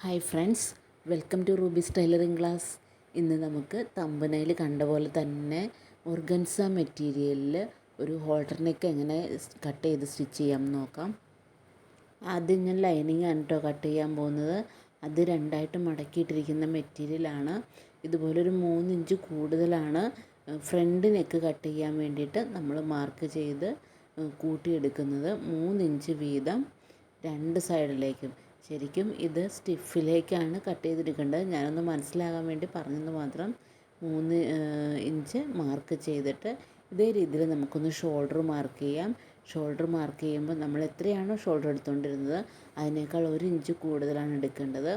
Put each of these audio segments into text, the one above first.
Hi friends, welcome to Ruby's tailoring class. ഇന്ന് നമുക്ക് തമ്പനയിൽ കണ്ട പോലെ തന്നെ ഓർഗൻസ മെറ്റീരിയലിൽ ഒരു ഹോൾഡർ നെക്ക് എങ്ങനെ കട്ട് ചെയ്ത് സ്റ്റിച്ച് ചെയ്യാമെന്ന് നോക്കാം. ആദ്യം ഞാൻ ലൈനിങ് ആണ് കേട്ടോ കട്ട് ചെയ്യാൻ പോകുന്നത്. അത് രണ്ടായിട്ട് മടക്കിയിട്ടിരിക്കുന്ന മെറ്റീരിയലാണ്. ഇതുപോലൊരു 3 ഇഞ്ച് കൂടുതലാണ് ഫ്രണ്ട് നെക്ക് കട്ട് ചെയ്യാൻ വേണ്ടിയിട്ട് നമ്മൾ മാർക്ക് ചെയ്ത് കൂട്ടിയെടുക്കുന്നത്. 3 ഇഞ്ച് വീതം രണ്ട് സൈഡിലേക്കും. ശരിക്കും ഇത് സ്റ്റിഫിലേക്കാണ് കട്ട് ചെയ്തെടുക്കേണ്ടത്. ഞാനൊന്ന് മനസ്സിലാകാൻ വേണ്ടി പറഞ്ഞെന്ന് മാത്രം. 3 ഇഞ്ച് മാർക്ക് ചെയ്തിട്ട് ഇതേ രീതിയിൽ നമുക്കൊന്ന് ഷോൾഡർ മാർക്ക് ചെയ്യാം. ഷോൾഡർ മാർക്ക് ചെയ്യുമ്പോൾ നമ്മൾ എത്രയാണോ ഷോൾഡർ എടുത്തുകൊണ്ടിരുന്നത് അതിനേക്കാൾ 1 ഇഞ്ച് കൂടുതലാണ് എടുക്കേണ്ടത്.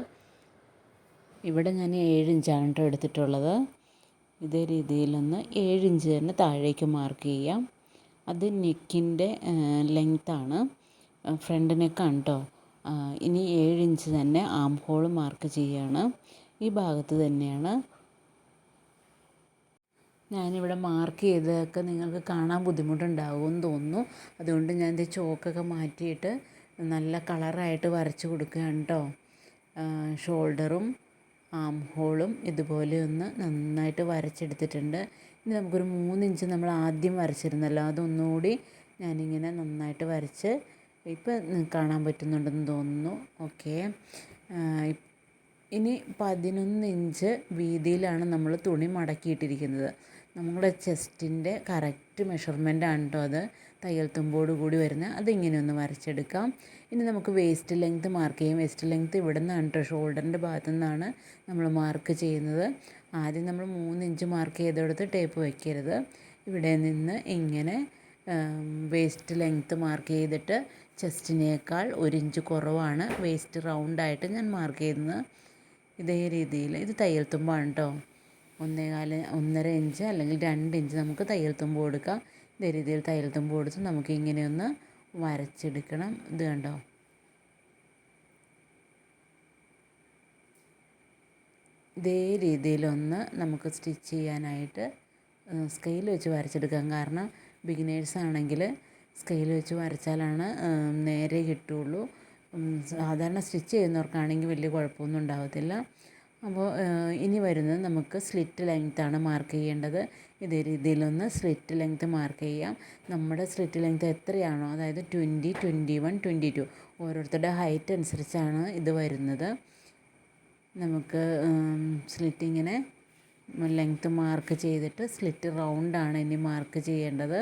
ഇവിടെ ഞാൻ 7 ഇഞ്ചാണ് കേട്ടോ എടുത്തിട്ടുള്ളത്. ഇതേ രീതിയിലൊന്ന് 7 ഇഞ്ച് തന്നെ താഴേക്ക് മാർക്ക് ചെയ്യാം. അത് നെക്കിൻ്റെ ലെങ്ത്താണ്, ഫ്രണ്ട് നെക്കാണ് കേട്ടോ. ഇനി 7 ഇഞ്ച് തന്നെ ആം ഹോൾ മാർക്ക് ചെയ്യുകയാണ്. ഈ ഭാഗത്ത് തന്നെയാണ് ഞാനിവിടെ മാർക്ക് ചെയ്തതൊക്കെ നിങ്ങൾക്ക് കാണാൻ ബുദ്ധിമുട്ടുണ്ടാകുമെന്ന് തോന്നുന്നു. അതുകൊണ്ട് ഞാൻ ഇത് ചോക്കൊക്കെ മാറ്റിയിട്ട് നല്ല കളറായിട്ട് വരച്ച് കൊടുക്കുകയാണ് കേട്ടോ. ഷോൾഡറും ആം ഹോളും ഇതുപോലെ ഒന്ന് നന്നായിട്ട് വരച്ചെടുത്തിട്ടുണ്ട്. ഇനി നമുക്കൊരു 3 ഇഞ്ച് നമ്മൾ ആദ്യം വരച്ചിരുന്നല്ലോ, അതൊന്നുകൂടി ഞാനിങ്ങനെ നന്നായിട്ട് വരച്ച് ഇപ്പം കാണാൻ പറ്റുന്നുണ്ടെന്ന് തോന്നുന്നു. ഓക്കെ, ഇനി 11 ഇഞ്ച് വീതിയിലാണ് നമ്മൾ തുണി മടക്കിയിട്ടിരിക്കുന്നത്. നമ്മുടെ ചെസ്റ്റിൻ്റെ കറക്റ്റ് മെഷർമെൻ്റാണ് കേട്ടോ അത്, തയ്യൽ തുമ്പോട് കൂടി വരുന്നത്. അതിങ്ങനെ ഒന്ന് വരച്ചെടുക്കാം. ഇനി നമുക്ക് വേസ്റ്റ് ലെങ്ത്ത് മാർക്ക് ചെയ്യാം. വേസ്റ്റ് ലെങ്ത്ത് ഇവിടെ നിന്നാണ് കേട്ടോ, ഷോൾഡറിൻ്റെ ഭാഗത്തു നിന്നാണ് നമ്മൾ മാർക്ക് ചെയ്യുന്നത്. ആദ്യം നമ്മൾ 3 ഇഞ്ച് മാർക്ക് ചെയ്തെടുത്ത് ടേപ്പ് വയ്ക്കരുത്. ഇവിടെ നിന്ന് ഇങ്ങനെ വേസ്റ്റ് ലെങ്ത്ത് മാർക്ക് ചെയ്തിട്ട് ചെസ്റ്റിനേക്കാൾ 1 ഇഞ്ച് കുറവാണ് വേസ്റ്റ് റൗണ്ടായിട്ട് ഞാൻ മാർക്ക് ചെയ്യുന്നത്. ഇതേ രീതിയിൽ ഇത് തയ്യൽ തുമ്പാണ് കേട്ടോ. 1.25 ഇഞ്ച് അല്ലെങ്കിൽ 2 ഇഞ്ച് നമുക്ക് തയ്യൽ തുമ്പ് കൊടുക്കാം. ഇതേ രീതിയിൽ തയ്യൽ തുമ്പ് കൊടുത്ത് നമുക്ക് ഇങ്ങനെയൊന്ന് വരച്ചെടുക്കണം. ഇത് കണ്ടോ, ഇതേ രീതിയിലൊന്ന് നമുക്ക് സ്റ്റിച്ച് ചെയ്യാനായിട്ട് സ്കെയിൽ വെച്ച് വരച്ചെടുക്കാം. കാരണം ബിഗിനേഴ്സ് ആണെങ്കിൽ സ്കെയിൽ വെച്ച് വരച്ചാലാണ് നേരെ കിട്ടുകയുള്ളൂ. സാധാരണ സ്റ്റിച്ച് ചെയ്യുന്നവർക്കാണെങ്കിൽ വലിയ കുഴപ്പമൊന്നും ഉണ്ടാകത്തില്ല. അപ്പോൾ ഇനി വരുന്നത് നമുക്ക് സ്ലിറ്റ് ലെങ്ത്താണ് മാർക്ക് ചെയ്യേണ്ടത്. ഇതേ രീതിയിലൊന്ന് സ്ലിറ്റ് ലെങ്ത്ത് മാർക്ക് ചെയ്യാം. നമ്മുടെ സ്ലിറ്റ് ലെങ്ത്ത് എത്രയാണോ, അതായത് 20, 21, 22 ഓരോരുത്തരുടെ ഹൈറ്റ് അനുസരിച്ചാണ് ഇത് വരുന്നത്. നമുക്ക് സ്ലിറ്റ് ഇങ്ങനെ ലെങ്ത്ത് മാർക്ക് ചെയ്തിട്ട് സ്ലിറ്റ് റൗണ്ടാണ് ഇനി മാർക്ക് ചെയ്യേണ്ടത്.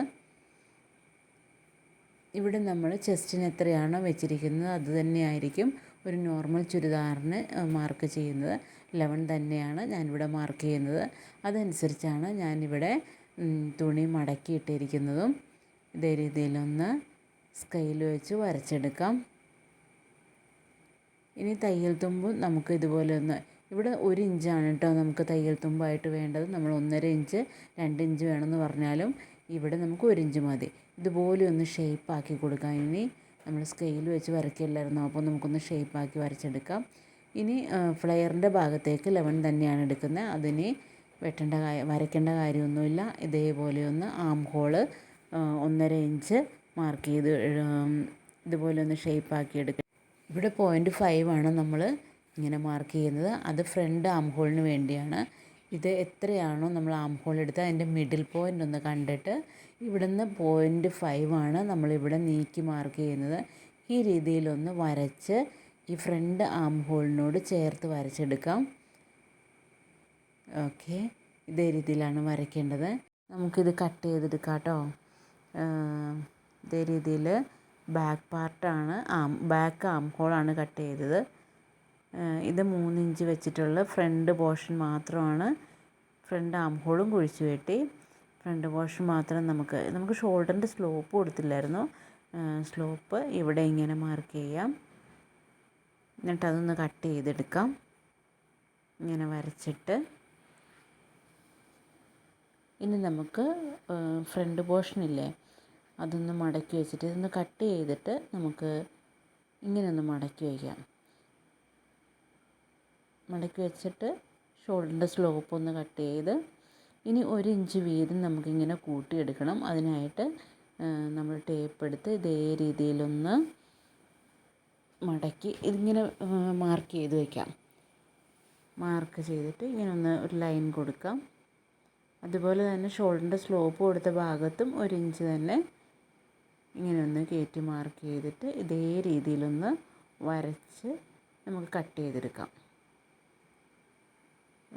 ഇവിടെ നമ്മൾ ചെസ്റ്റിന് എത്രയാണോ വെച്ചിരിക്കുന്നത് അത് തന്നെയായിരിക്കും ഒരു നോർമൽ ചുരിദാറിന് മാർക്ക് ചെയ്യുന്നത്. 11 തന്നെയാണ് ഞാനിവിടെ മാർക്ക് ചെയ്യുന്നത്. അതനുസരിച്ചാണ് ഞാനിവിടെ തുണി മടക്കിയിട്ടിരിക്കുന്നതും. ഇതേ രീതിയിലൊന്ന് സ്കെയിൽ വെച്ച് വരച്ചെടുക്കാം. ഇനി തയ്യൽ തുമ്പ് നമുക്ക് ഇതുപോലെ ഒന്ന്, ഇവിടെ 1 ഇഞ്ചാണ് കേട്ടോ നമുക്ക് തയ്യൽ തുമ്പായിട്ട് വേണ്ടത്. നമ്മൾ 1.5 ഇഞ്ച് 2 ഇഞ്ച് വേണമെന്ന് പറഞ്ഞാലും ഇവിടെ നമുക്ക് 1 ഇഞ്ച് മതി. ഇതുപോലെ ഒന്ന് ഷേപ്പാക്കി കൊടുക്കാം. ഇനി നമ്മൾ സ്കെയിൽ വെച്ച് വരയ്ക്കില്ലായിരുന്നു, അപ്പോൾ നമുക്കൊന്ന് ഷേപ്പാക്കി വരച്ചെടുക്കാം. ഇനി ഫ്ലെയറിൻ്റെ ഭാഗത്തേക്ക് 11 തന്നെയാണ് എടുക്കുന്നത്. അതിന് വരയ്ക്കേണ്ട കാര്യമൊന്നുമില്ല. ഇതേപോലെ ഒന്ന് ആം ഹോള് 1.5 ഇഞ്ച് മാർക്ക് ചെയ്ത് ഇതുപോലെ ഒന്ന് ഷേപ്പാക്കി എടുക്കുക. ഇവിടെ 0.5 ആണ് നമ്മൾ ഇങ്ങനെ മാർക്ക് ചെയ്യുന്നത്. അത് ഫ്രണ്ട് ആം ഹോളിന് വേണ്ടിയാണ്. ഇത് എത്രയാണോ നമ്മൾ ആം ഹോൾ എടുത്ത് അതിൻ്റെ മിഡിൽ പോയിൻ്റ് ഒന്ന് കണ്ടിട്ട് ഇവിടുന്ന് 0.5 ആണ് നമ്മളിവിടെ നീക്കി മാർക്ക് ചെയ്യുന്നത്. ഈ രീതിയിലൊന്ന് വരച്ച് ഈ ഫ്രണ്ട് ആം ഹോളിനോട് ചേർത്ത് വരച്ചെടുക്കാം. ഓക്കെ, ഇതേ രീതിയിലാണ് വരയ്ക്കേണ്ടത്. നമുക്കിത് കട്ട് ചെയ്തെടുക്കാം കേട്ടോ. ഇതേ രീതിയിൽ ബാക്ക് പാർട്ടാണ് ബാക്ക് ആം ഹോളാണ് കട്ട് ചെയ്തത്. ഇത് 3 ഇഞ്ച് വെച്ചിട്ടുള്ള ഫ്രണ്ട് പോർഷൻ മാത്രമാണ്. ഫ്രണ്ട് ആം ഹോളും കുഴിച്ച് വെട്ടി ഫ്രണ്ട് പോർഷൻ മാത്രം നമുക്ക് ഷോൾഡറിൻ്റെ സ്ലോപ്പ് കൊടുത്തില്ലായിരുന്നു. സ്ലോപ്പ് ഇവിടെ ഇങ്ങനെ മാർക്ക് ചെയ്യാം. എന്നിട്ട് അതൊന്ന് കട്ട് ചെയ്തെടുക്കാം. ഇങ്ങനെ വരച്ചിട്ട് ഇനി നമുക്ക് ഫ്രണ്ട് പോർഷനില്ലേ അതൊന്ന് മടക്കി വെച്ചിട്ട് ഇതൊന്ന് കട്ട് ചെയ്തിട്ട് നമുക്ക് ഇങ്ങനെയൊന്ന് മടക്കി വയ്ക്കാം. മടക്കി വെച്ചിട്ട് ഷോൾഡറിൻ്റെ സ്ലോപ്പ് ഒന്ന് കട്ട് ചെയ്ത് ഇനി 1 ഇഞ്ച് വീതം നമുക്കിങ്ങനെ കൂട്ടിയെടുക്കണം. അതിനായിട്ട് നമ്മൾ ടേപ്പ് എടുത്ത് ഇതേ രീതിയിലൊന്ന് മടക്കി ഇതിങ്ങനെ മാർക്ക് ചെയ്ത് വയ്ക്കാം. മാർക്ക് ചെയ്തിട്ട് ഇങ്ങനെ ഒന്ന് ഒരു ലൈൻ കൊടുക്കാം. അതുപോലെ തന്നെ ഷോൾഡറിൻ്റെ സ്ലോപ്പ് കൊടുത്ത ഭാഗത്തും 1 ഇഞ്ച് തന്നെ ഇങ്ങനെ ഒന്ന് കയറ്റി മാർക്ക് ചെയ്തിട്ട് ഇതേ രീതിയിലൊന്ന് വരച്ച് നമുക്ക് കട്ട് ചെയ്തെടുക്കാം.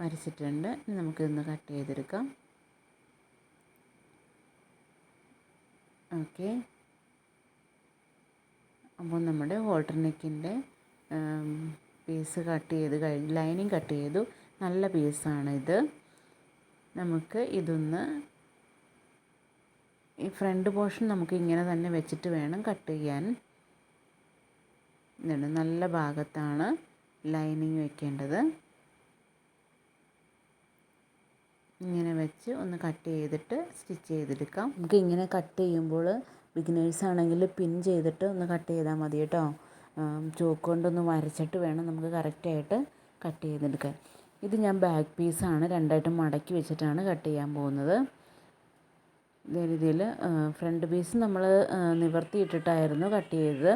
വരച്ചിട്ടുണ്ട്. നമുക്കിതൊന്ന് കട്ട് ചെയ്തെടുക്കാം. ഓക്കെ. അപ്പോൾ നമ്മുടെ ഹോൾട്ടർ നെക്കിൻ്റെ പീസ് കട്ട് ചെയ്ത് കഴിഞ്ഞ് ലൈനിങ് കട്ട് ചെയ്തു. നല്ല പീസാണിത്. നമുക്ക് ഇതൊന്ന് ഈ ഫ്രണ്ട് പോർഷൻ നമുക്ക് ഇങ്ങനെ തന്നെ വെച്ചിട്ട് വേണം കട്ട് ചെയ്യാൻ. ഇതാണ് നല്ല ഭാഗത്താണ് ലൈനിങ് വെക്കേണ്ടത്. ഇങ്ങനെ വെച്ച് ഒന്ന് കട്ട് ചെയ്തിട്ട് സ്റ്റിച്ച് ചെയ്തെടുക്കാം. നമുക്ക് ഇങ്ങനെ കട്ട് ചെയ്യുമ്പോൾ ബിഗിനേഴ്സ് ആണെങ്കിൽ പിൻ ചെയ്തിട്ട് ഒന്ന് കട്ട് ചെയ്താൽ മതി കേട്ടോ. ചോക്ക് കൊണ്ടൊന്ന് വരച്ചിട്ട് വേണം നമുക്ക് കറക്റ്റായിട്ട് കട്ട് ചെയ്തെടുക്കാൻ. ഇത് ഞാൻ ബാക്ക് പീസാണ് 2ആയിട്ട് മടക്കി വെച്ചിട്ടാണ് കട്ട് ചെയ്യാൻ പോകുന്നത്. ഇതേ രീതിയിൽ ഫ്രണ്ട് പീസ് നമ്മൾ നിവർത്തിയിട്ടിട്ടായിരുന്നു കട്ട് ചെയ്തത്.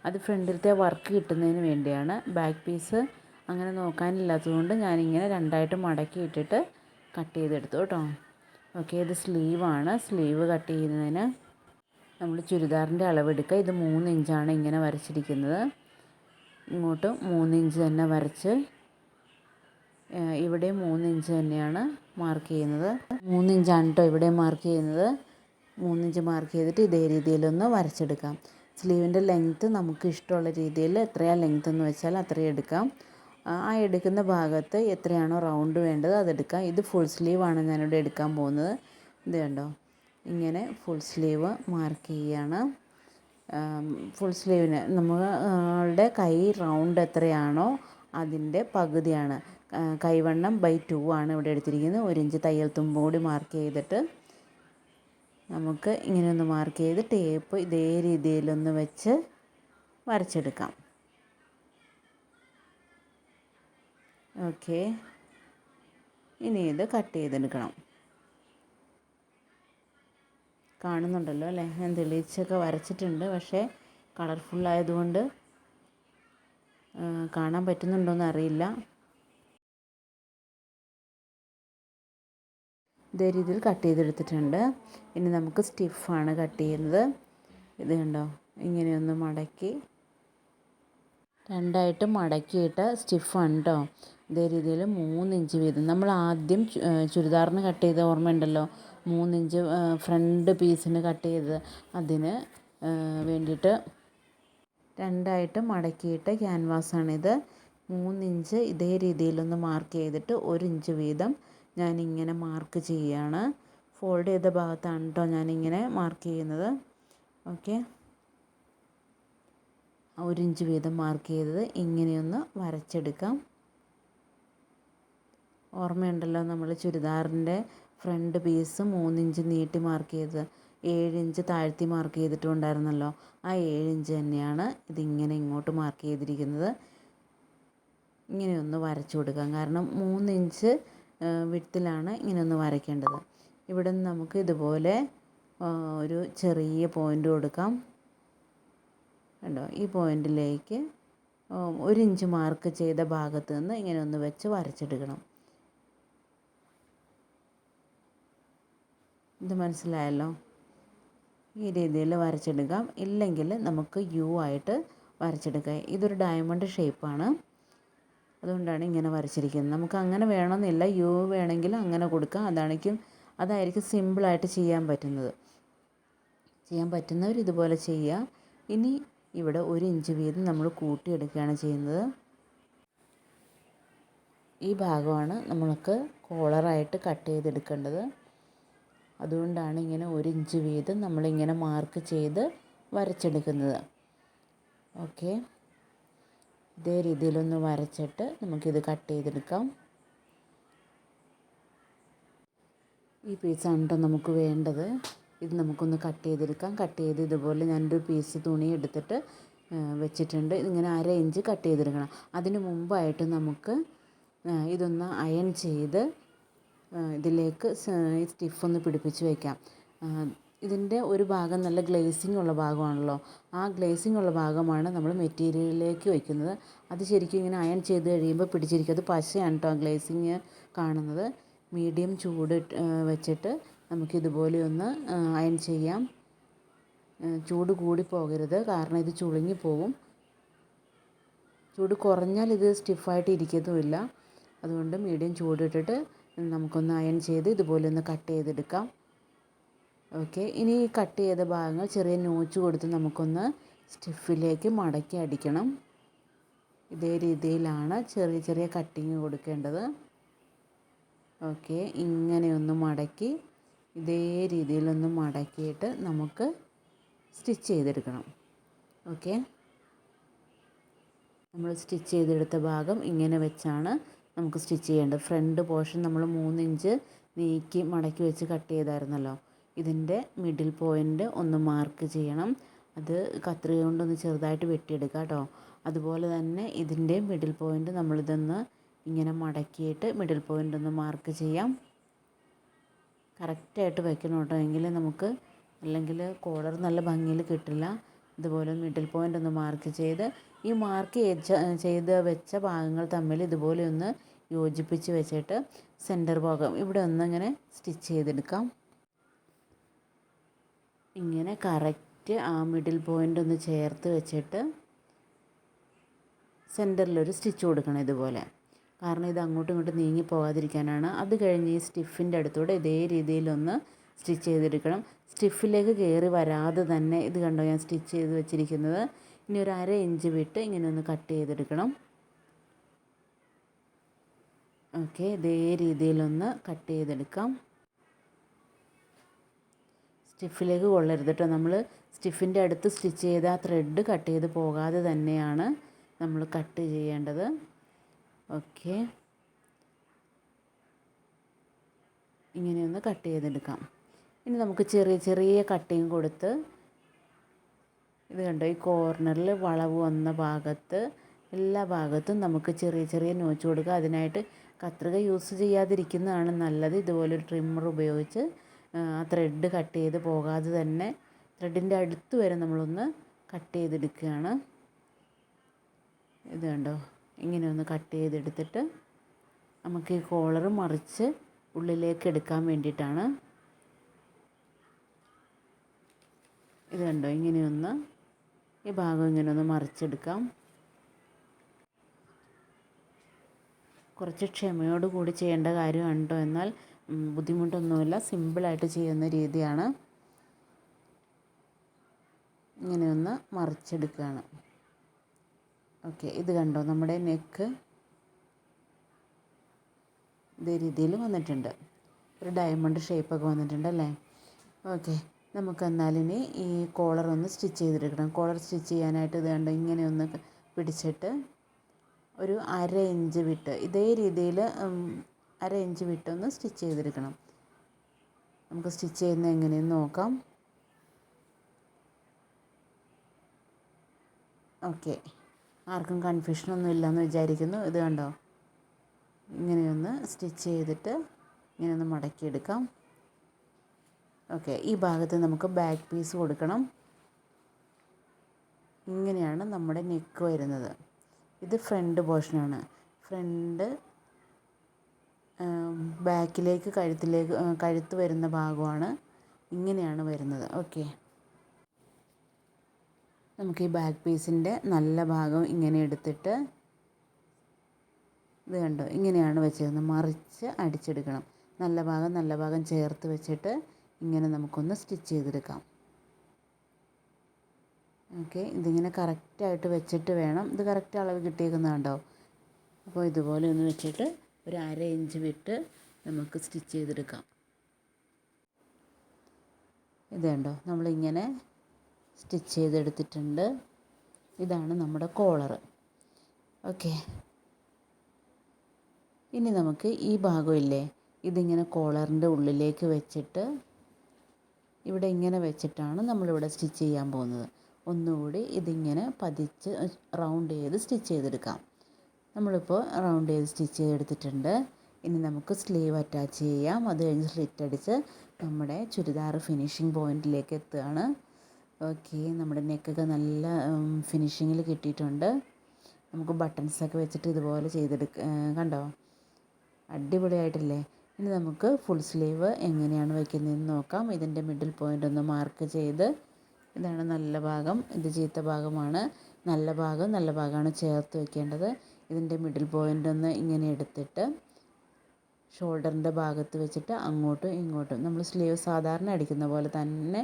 അത് ഫ്രണ്ടിലത്തെ വർക്ക് കിട്ടുന്നതിന് വേണ്ടിയാണ്. ബാക്ക് പീസ് അങ്ങനെ നോക്കാനില്ലാത്തതുകൊണ്ട് ഞാനിങ്ങനെ 2ആയിട്ട് മടക്കി ഇട്ടിട്ട് കട്ട് ചെയ്തെടുത്തു കേട്ടോ. ഓക്കെ. ഇത് സ്ലീവാണ്. സ്ലീവ് കട്ട് ചെയ്യുന്നതിന് നമ്മൾ ചുരിദാറിൻ്റെ അളവെടുക്കുക. ഇത് 3 ഇഞ്ചാണ് ഇങ്ങനെ വരച്ചിരിക്കുന്നത്. ഇങ്ങോട്ട് 3 ഇഞ്ച് തന്നെ വരച്ച് ഇവിടെ 3 ഇഞ്ച് തന്നെയാണ് മാർക്ക് ചെയ്യുന്നത്. 3 ഇഞ്ചാണ് കേട്ടോ ഇവിടെ മാർക്ക് ചെയ്യുന്നത്. 3 ഇഞ്ച് മാർക്ക് ചെയ്തിട്ട് ഇതേ രീതിയിലൊന്ന് വരച്ചെടുക്കാം. സ്ലീവിൻ്റെ ലെങ്ത്ത് നമുക്ക് ഇഷ്ടമുള്ള രീതിയിൽ എത്രയാണ് ലെങ്ത്ത് എന്ന് വെച്ചാൽ അത്രയും എടുക്കാം. ആ എടുക്കുന്ന ഭാഗത്ത് എത്രയാണോ റൗണ്ട് വേണ്ടത് അതെടുക്കാം. ഇത് ഫുൾ സ്ലീവാണ് ഞാനിവിടെ എടുക്കാൻ പോകുന്നത്. ഇത് കണ്ടോ, ഇങ്ങനെ ഫുൾ സ്ലീവ് മാർക്ക് ചെയ്യുകയാണ്. ഫുൾ സ്ലീവിന് നമ്മളുടെ കൈ റൗണ്ട് എത്രയാണോ അതിൻ്റെ പകുതിയാണ്. കൈവണ്ണം ബൈ 2 ആണ് ഇവിടെ എടുത്തിരിക്കുന്നത്. 1 ഇഞ്ച് തയ്യൽ തുമ്പ് കൂടി മാർക്ക് ചെയ്തിട്ട് നമുക്ക് ഇങ്ങനെയൊന്ന് മാർക്ക് ചെയ്ത് ടേപ്പ് ഇതേ രീതിയിലൊന്ന് വെച്ച് വരച്ചെടുക്കാം. ഓക്കെ. ഇനി ഇത് കട്ട് ചെയ്തെടുക്കണം. കാണുന്നുണ്ടല്ലോ അല്ലേ, ഞാൻ തെളിയിച്ചൊക്കെ വരച്ചിട്ടുണ്ട്. പക്ഷേ കളർഫുള്ളായതുകൊണ്ട് കാണാൻ പറ്റുന്നുണ്ടോയെന്ന് അറിയില്ല. ഇതേ രീതിയിൽ കട്ട് ചെയ്തെടുത്തിട്ടുണ്ട്. ഇനി നമുക്ക് സ്റ്റിഫാണ് കട്ട് ചെയ്യുന്നത്. ഇത് കണ്ടോ, ഇങ്ങനെയൊന്ന് മടക്കി 2ആയിട്ട് മടക്കിയിട്ട് സ്റ്റിഫാണ് കേട്ടോ. ഇതേ രീതിയിൽ 3 ഇഞ്ച് വീതം നമ്മൾ ആദ്യം ചുരിദാറിന് കട്ട് ചെയ്ത ഓർമ്മയുണ്ടല്ലോ, 3 ഇഞ്ച് ഫ്രണ്ട് പീസിന് കട്ട് ചെയ്തത്. അതിന് വേണ്ടിയിട്ട് 2ആയിട്ട് മടക്കിയിട്ട് ക്യാൻവാസാണിത്. 3 ഇഞ്ച് ഇതേ രീതിയിലൊന്ന് മാർക്ക് ചെയ്തിട്ട് 1 ഇഞ്ച് വീതം ഞാനിങ്ങനെ മാർക്ക് ചെയ്യുകയാണ്. ഫോൾഡ് ചെയ്ത ഭാഗത്താണ് കേട്ടോ ഞാനിങ്ങനെ മാർക്ക് ചെയ്യുന്നത്. ഓക്കെ. 1 ഇഞ്ച് വീതം മാർക്ക് ചെയ്തത് ഇങ്ങനെയൊന്ന് വരച്ചെടുക്കാം. ഓർമ്മയുണ്ടല്ലോ, നമ്മൾ ചുരിദാറിൻ്റെ ഫ്രണ്ട് പീസ് 3 ഇഞ്ച് നീട്ടി മാർക്ക് ചെയ്തത്, 7 ഇഞ്ച് താഴ്ത്തി മാർക്ക് ചെയ്തിട്ടുണ്ടായിരുന്നല്ലോ. ആ 7 ഇഞ്ച് തന്നെയാണ് ഇതിങ്ങനെ ഇങ്ങോട്ട് മാർക്ക് ചെയ്തിരിക്കുന്നത്. ഇങ്ങനെയൊന്ന് വരച്ചു കൊടുക്കാം. കാരണം 3 ഇഞ്ച് വിഡ്ത്തിലാണ് ഇങ്ങനെയൊന്ന് വരയ്ക്കേണ്ടത്. ഇവിടെ നിന്ന് നമുക്ക് ഇതുപോലെ ഒരു ചെറിയ പോയിൻ്റ് കൊടുക്കാം. കണ്ടോ, ഈ പോയിൻറ്റിലേക്ക് 1 ഇഞ്ച് മാർക്ക് ചെയ്ത ഭാഗത്ത് നിന്ന് ഇങ്ങനെ ഒന്ന് വെച്ച് വരച്ചെടുക്കണം. ഇത് മനസ്സിലായല്ലോ. ഈ രീതിയിൽ വരച്ചെടുക്കാം. ഇല്ലെങ്കിൽ നമുക്ക് യു ആയിട്ട് വരച്ചെടുക്കാം. ഇതൊരു ഡയമണ്ട് ഷേപ്പാണ്, അതുകൊണ്ടാണ് ഇങ്ങനെ വരച്ചിരിക്കുന്നത്. നമുക്ക് അങ്ങനെ വേണമെന്നില്ല, യു വേണമെങ്കിൽ അങ്ങനെ കൊടുക്കാം. അതായിരിക്കും സിമ്പിളായിട്ട് ചെയ്യാൻ പറ്റുന്നവർ ഇതുപോലെ ചെയ്യുക. ഇനി ഇവിടെ 1 ഇഞ്ച് വീതം നമ്മൾ കൂട്ടിയെടുക്കുകയാണ് ചെയ്യുന്നത്. ഈ ഭാഗമാണ് നമ്മൾക്ക് കോളറായിട്ട് കട്ട് ചെയ്തെടുക്കേണ്ടത്. അതുകൊണ്ടാണ് ഇങ്ങനെ 1 ഇഞ്ച് വീതം നമ്മളിങ്ങനെ മാർക്ക് ചെയ്ത് വരച്ചെടുക്കുന്നത്. ഓക്കെ. ഇതേ രീതിയിലൊന്ന് വരച്ചിട്ട് നമുക്കിത് കട്ട് ചെയ്തെടുക്കാം. ഈ പീസാണ് കേട്ടോ നമുക്ക് വേണ്ടത്. ഇത് നമുക്കൊന്ന് കട്ട് ചെയ്തെടുക്കാം. കട്ട് ചെയ്ത് ഇതുപോലെ ഞാനൊരു പീസ് തുണി എടുത്തിട്ട് വെച്ചിട്ടുണ്ട്. ഇതിങ്ങനെ 1/2 ഇഞ്ച് കട്ട് ചെയ്തെടുക്കണം. അതിന് മുമ്പായിട്ട് നമുക്ക് ഇതൊന്ന് അയൺ ചെയ്ത് ഇതിലേക്ക് സ്റ്റിഫൊന്ന് പിടിപ്പിച്ച് വയ്ക്കാം. ഇതിൻ്റെ ഒരു ഭാഗം നല്ല ഗ്ലേസിംഗ് ഉള്ള ഭാഗമാണല്ലോ, ആ ഗ്ലേസിംഗ് ഉള്ള ഭാഗമാണ് നമ്മൾ മെറ്റീരിയലിലേക്ക് വയ്ക്കുന്നത്. അത് ശരിക്കും ഇങ്ങനെ അയൺ ചെയ്ത് കഴിയുമ്പോൾ പിടിച്ചിരിക്കും. അത് പശയാണ് കേട്ടോ ഗ്ലേസിങ് കാണുന്നത്. മീഡിയം ചൂട് വെച്ചിട്ട് നമുക്കിതുപോലെ ഒന്ന് അയൺ ചെയ്യാം. ചൂട് കൂടി പോകരുത്, കാരണം ഇത് ചുളുങ്ങി പോകും. ചൂട് കുറഞ്ഞാൽ ഇത് സ്റ്റിഫായിട്ട് ഇരിക്കത്തുമില്ല. അതുകൊണ്ട് മീഡിയം ചൂടിട്ടിട്ട് നമുക്കൊന്ന് അയൺ ചെയ്ത് ഇതുപോലെ ഒന്ന് കട്ട് ചെയ്തെടുക്കാം. ഓക്കെ, ഇനി ഈ കട്ട് ചെയ്ത ഭാഗങ്ങൾ ചെറിയ നോച്ച് കൊടുത്ത് നമുക്കൊന്ന് സ്റ്റിഫിലേക്ക് മടക്കി അടിക്കണം. ഇതേ രീതിയിലാണ് ചെറിയ ചെറിയ കട്ടിങ് കൊടുക്കേണ്ടത്. ഓക്കെ, ഇങ്ങനെയൊന്ന് മടക്കി ഇതേ രീതിയിലൊന്ന് മടക്കിയിട്ട് നമുക്ക് സ്റ്റിച്ച് ചെയ്തെടുക്കണം. ഓക്കെ, നമ്മൾ സ്റ്റിച്ച് ചെയ്തെടുത്ത ഭാഗം ഇങ്ങനെ വെച്ചാണ് നമുക്ക് സ്റ്റിച്ച് ചെയ്യേണ്ടത്. ഫ്രണ്ട് പോർഷൻ നമ്മൾ 3 ഇഞ്ച് നീക്കി മടക്കി വെച്ച് കട്ട് ചെയ്തായിരുന്നല്ലോ. ഇതിൻ്റെ മിഡിൽ പോയിൻ്റ് ഒന്ന് മാർക്ക് ചെയ്യണം. അത് കത്രിക കൊണ്ടൊന്ന് ചെറുതായിട്ട് വെട്ടിയെടുക്കുക കേട്ടോ. അതുപോലെ തന്നെ ഇതിൻ്റെ മിഡിൽ പോയിൻ്റ് നമ്മളിതൊന്ന് ഇങ്ങനെ മടക്കിയിട്ട് മിഡിൽ പോയിൻ്റ് ഒന്ന് മാർക്ക് ചെയ്യാം. കറക്റ്റായിട്ട് വെക്കണം കേട്ടോ, എങ്കിൽ നമുക്ക് അല്ലെങ്കിൽ കോളർ നല്ല ഭംഗിയിൽ കിട്ടില്ല. ഇതുപോലെ മിഡിൽ പോയിൻ്റ് ഒന്ന് മാർക്ക് ചെയ്ത് ഈ മാർക്ക് ചെയ്ത് വെച്ച ഭാഗങ്ങൾ തമ്മിൽ ഇതുപോലെ ഒന്ന് യോജിപ്പിച്ച് വെച്ചിട്ട് സെൻറ്റർ ഭാഗം ഇവിടെ ഒന്നിങ്ങനെ സ്റ്റിച്ച് ചെയ്തെടുക്കാം. ഇങ്ങനെ കറക്റ്റ് ആ മിഡിൽ പോയിൻ്റ് ഒന്ന് ചേർത്ത് വെച്ചിട്ട് സെൻറ്ററിലൊരു സ്റ്റിച്ച് കൊടുക്കണം ഇതുപോലെ. കാരണം ഇത് അങ്ങോട്ടും ഇങ്ങോട്ടും നീങ്ങി പോകാതിരിക്കാനാണ്. അത് കഴിഞ്ഞ് ഈ സ്റ്റിഫിൻ്റെ അടുത്തൂടെ ഇതേ രീതിയിലൊന്ന് സ്റ്റിച്ച് ചെയ്തെടുക്കണം. സ്റ്റിഫിലേക്ക് കയറി വരാതെ തന്നെ ഇത് കണ്ടോ ഞാൻ സ്റ്റിച്ച് ചെയ്ത് വെച്ചിരിക്കുന്നത്. ഇനി ഒരു 1/2 ഇഞ്ച് വിട്ട് ഇങ്ങനെ ഒന്ന് കട്ട് ചെയ്തെടുക്കണം. ഓക്കെ, ഇതേ രീതിയിലൊന്ന് കട്ട് ചെയ്തെടുക്കാം. സ്റ്റിഫിലേക്ക് കൊള്ളരുത് കേട്ടോ. നമ്മൾ സ്റ്റിഫിൻ്റെ അടുത്ത് സ്റ്റിച്ച് ചെയ്ത ആ ത്രെഡ് കട്ട് ചെയ്ത് പോകാതെ തന്നെയാണ് നമ്മൾ കട്ട് ചെയ്യേണ്ടത്. ഓക്കെ, ഇങ്ങനെയൊന്ന് കട്ട് ചെയ്തെടുക്കാം. ഇനി നമുക്ക് ചെറിയ ചെറിയ കട്ടിങ് കൊടുത്ത് ഇത് കണ്ടോ ഈ കോർണറിൽ വളവ് വന്ന ഭാഗത്ത് എല്ലാ ഭാഗത്തും നമുക്ക് ചെറിയ ചെറിയ നോച്ച് കൊടുക്കുക. അതിനായിട്ട് കത്രിക യൂസ് ചെയ്യാതിരിക്കുന്നതാണ് നല്ലത്. ഇതുപോലൊരു ട്രിമ്മർ ഉപയോഗിച്ച് ആ ത്രെഡ് കട്ട് ചെയ്ത് പോകാതെ തന്നെ ത്രെഡിൻ്റെ അടുത്ത് വരെ നമ്മളൊന്ന് കട്ട് ചെയ്തെടുക്കുകയാണ്. ഇത് കണ്ടോ, ഇങ്ങനെ ഒന്ന് കട്ട് ചെയ്തെടുത്തിട്ട് നമുക്ക് ഈ കോളർ മറിച്ച് ഉള്ളിലേക്ക് എടുക്കാൻ വേണ്ടിയിട്ടാണ്. ഇത് കണ്ടോ, ഇങ്ങനെയൊന്ന് ഈ ഭാഗം ഇങ്ങനെയൊന്ന് മറിച്ചെടുക്കാം. കുറച്ച് ക്ഷമയോട് കൂടി ചെയ്യേണ്ട കാര്യമാണ് കേട്ടോ. എന്നാൽ ബുദ്ധിമുട്ടൊന്നുമില്ല, സിമ്പിളായിട്ട് ചെയ്യുന്ന രീതിയാണ്. ഇങ്ങനെയൊന്ന് മറിച്ചെടുക്കുകയാണ്. ഓക്കെ, ഇത് കണ്ടോ നമ്മുടെ നെക്ക് ഇതേ രീതിയിൽ വന്നിട്ടുണ്ട്. ഒരു ഡയമണ്ട് ഷേപ്പൊക്കെ വന്നിട്ടുണ്ട് അല്ലേ. ഓക്കെ, നമുക്ക് എന്നാലിനി ഈ കോളർ ഒന്ന് സ്റ്റിച്ച് ചെയ്തെടുക്കണം. കോളർ സ്റ്റിച്ച് ചെയ്യാനായിട്ട് ഇത് കണ്ടോ ഇങ്ങനെ ഒന്ന് പിടിച്ചിട്ട് ഒരു 1/2 ഇഞ്ച് വിട്ട് ഇതേ രീതിയിൽ 1/2 ഇഞ്ച് വിട്ടൊന്ന് സ്റ്റിച്ച് ചെയ്തെടുക്കണം. നമുക്ക് സ്റ്റിച്ച് ചെയ്യുന്നത് എങ്ങനെയെന്ന് നോക്കാം. ഓക്കെ, ആർക്കും കൺഫ്യൂഷനൊന്നും ഇല്ലയെന്ന് വിചാരിക്കുന്നു. ഇത് കണ്ടോ, ഇങ്ങനെയൊന്ന് സ്റ്റിച്ച് ചെയ്തിട്ട് ഇങ്ങനെയൊന്ന് മടക്കിയെടുക്കാം. ഓക്കെ, ഈ ഭാഗത്ത് നമുക്ക് ബാക്ക് പീസ് കൊടുക്കണം. ഇങ്ങനെയാണ് നമ്മുടെ നെക്ക് വരുന്നത്. ഇത് ഫ്രണ്ട് പോർഷനാണ്. ഫ്രണ്ട് ബാക്കിലേക്ക് കഴുത്ത് വരുന്ന ഭാഗമാണ് ഇങ്ങനെയാണ് വരുന്നത്. ഓക്കെ, നമുക്ക് ഈ ബാക്ക് പീസിൻ്റെ നല്ല ഭാഗം ഇങ്ങനെ എടുത്തിട്ട് ഇത് കണ്ടോ ഇങ്ങനെയാണ് വെച്ചിരുന്നത്. മറിച്ച് അടിച്ചെടുക്കണം. നല്ല ഭാഗം ചേർത്ത് വെച്ചിട്ട് ഇങ്ങനെ നമുക്കൊന്ന് സ്റ്റിച്ച് ചെയ്തെടുക്കാം. ഓക്കെ, ഇതിങ്ങനെ കറക്റ്റായിട്ട് വെച്ചിട്ട് വേണം. ഇത് കറക്റ്റ് അളവ് കിട്ടിയേക്കുന്നതുണ്ടോ. അപ്പോൾ ഇതുപോലെ ഒന്ന് വെച്ചിട്ട് ഒരു 1/2 ഇഞ്ച് വിട്ട് നമുക്ക് സ്റ്റിച്ച് ചെയ്തെടുക്കാം. ഇത് കണ്ടോ നമ്മളിങ്ങനെ സ്റ്റിച്ച് ചെയ്തെടുത്തിട്ടുണ്ട്. ഇതാണ് നമ്മുടെ കോളർ. ഓക്കെ, ഇനി നമുക്ക് ഈ ഭാഗമില്ലേ ഇതിങ്ങനെ കോളറിൻ്റെ ഉള്ളിലേക്ക് വെച്ചിട്ട് ഇവിടെ ഇങ്ങനെ വെച്ചിട്ടാണ് നമ്മളിവിടെ സ്റ്റിച്ച് ചെയ്യാൻ പോകുന്നത്. ഒന്നുകൂടി ഇതിങ്ങനെ പതിച്ച് റൗണ്ട് ചെയ്ത് സ്റ്റിച്ച് ചെയ്തെടുക്കാം. നമ്മളിപ്പോൾ റൗണ്ട് ചെയ്ത് സ്റ്റിച്ച് ചെയ്തെടുത്തിട്ടുണ്ട്. ഇനി നമുക്ക് സ്ലീവ് അറ്റാച്ച് ചെയ്യാം. അത് കഴിഞ്ഞ് സ്ലിറ്റ് അടിച്ച് നമ്മുടെ ചുരിദാർ ഫിനിഷിങ് പോയിൻറ്റിലേക്ക് എത്തുകയാണ്. ഓക്കെ, നമ്മുടെ നെക്കൊക്കെ നല്ല ഫിനിഷിങ്ങിൽ കിട്ടിയിട്ടുണ്ട്. നമുക്ക് ബട്ടൺസൊക്കെ വെച്ചിട്ട് ഇതുപോലെ കണ്ടോ, അടിപൊളിയായിട്ടില്ലേ? ഇനി നമുക്ക് ഫുൾ സ്ലീവ് എങ്ങനെയാണ് വയ്ക്കുന്നതെന്ന് നോക്കാം. ഇതിൻ്റെ മിഡിൽ പോയിൻ്റ് ഒന്ന് മാർക്ക് ചെയ്ത്, ഇതാണ് നല്ല ഭാഗം, ഇത് ചീത്ത ഭാഗമാണ്. നല്ല ഭാഗമാണ് ചേർത്ത് വയ്ക്കേണ്ടത്. ഇതിൻ്റെ മിഡിൽ പോയിൻ്റ് ഒന്ന് ഇങ്ങനെ എടുത്തിട്ട് ഷോൾഡറിൻ്റെ ഭാഗത്ത് വെച്ചിട്ട് അങ്ങോട്ടും ഇങ്ങോട്ടും നമ്മൾ സ്ലീവ് സാധാരണ അടിക്കുന്ന പോലെ തന്നെ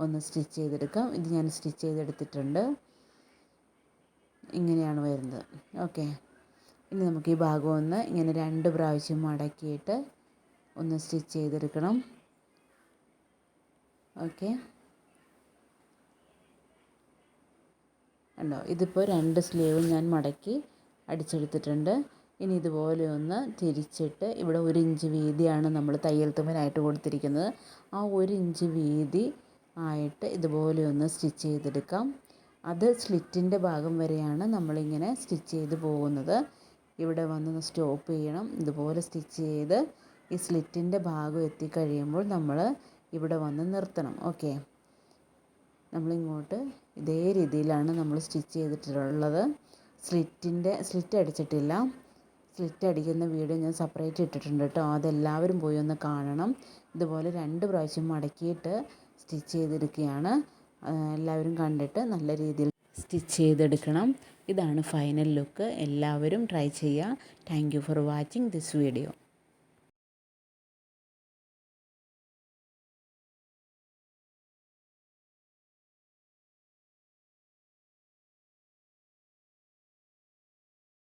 ഒന്ന് സ്റ്റിച്ച് ചെയ്തെടുക്കാം. ഇത് ഞാൻ സ്റ്റിച്ച് ചെയ്തെടുത്തിട്ടുണ്ട്. ഇങ്ങനെയാണ് വരുന്നത്. ഓക്കെ, ഇനി നമുക്ക് ഈ ഭാഗം ഒന്ന് ഇങ്ങനെ 2 പ്രാവശ്യം മടക്കിയിട്ട് ഒന്ന് സ്റ്റിച്ച് ചെയ്തെടുക്കണം. ഓക്കെ, കണ്ടോ, ഇതിപ്പോൾ 2 സ്ലീവും ഞാൻ മടക്കി അടിച്ചെടുത്തിട്ടുണ്ട്. ഇനി ഇതുപോലെ ഒന്ന് തിരിച്ചിട്ട് ഇവിടെ 1 ഇഞ്ച് വീതിയാണ് നമ്മൾ തയ്യൽ തുമ്പിനായിട്ട് കൊടുത്തിരിക്കുന്നത്. ആ 1 ഇഞ്ച് വീതി ആയിട്ട് ഇതുപോലെ ഒന്ന് സ്റ്റിച്ച് ചെയ്തെടുക്കാം. അത് സ്ലിറ്റിൻ്റെ ഭാഗം വരെയാണ് നമ്മളിങ്ങനെ സ്റ്റിച്ച് ചെയ്ത് പോകുന്നത്. ഇവിടെ വന്ന് സ്റ്റോപ്പ് ചെയ്യണം. ഇതുപോലെ സ്റ്റിച്ച് ചെയ്ത് ഈ സ്ലിറ്റിൻ്റെ ഭാഗം എത്തിക്കഴിയുമ്പോൾ നമ്മൾ ഇവിടെ വന്ന് നിർത്തണം. ഓക്കെ, നമ്മളിങ്ങോട്ട് ഇതേ രീതിയിലാണ് നമ്മൾ സ്റ്റിച്ച് ചെയ്തിട്ടുള്ളത്. സ്ലിറ്റ് അടിച്ചിട്ടില്ല. സ്ലിറ്റ് അടിക്കുന്ന വീഡിയോ ഞാൻ സെപ്പറേറ്റ് ഇട്ടിട്ടുണ്ട് കേട്ടോ, അതെല്ലാവരും പോയി ഒന്ന് കാണണം. ഇതുപോലെ 2 പ്രാവശ്യം മടക്കിയിട്ട് സ്റ്റിച്ച് ചെയ്തെടുക്കുകയാണ്. എല്ലാവരും കണ്ടിട്ട് നല്ല രീതിയിൽ സ്റ്റിച്ച് ചെയ്തെടുക്കണം. ഇതാണ് ഫൈനൽ ലുക്ക്. എല്ലാവരും ട്രൈ ചെയ്യുക. Thank you for watching this video.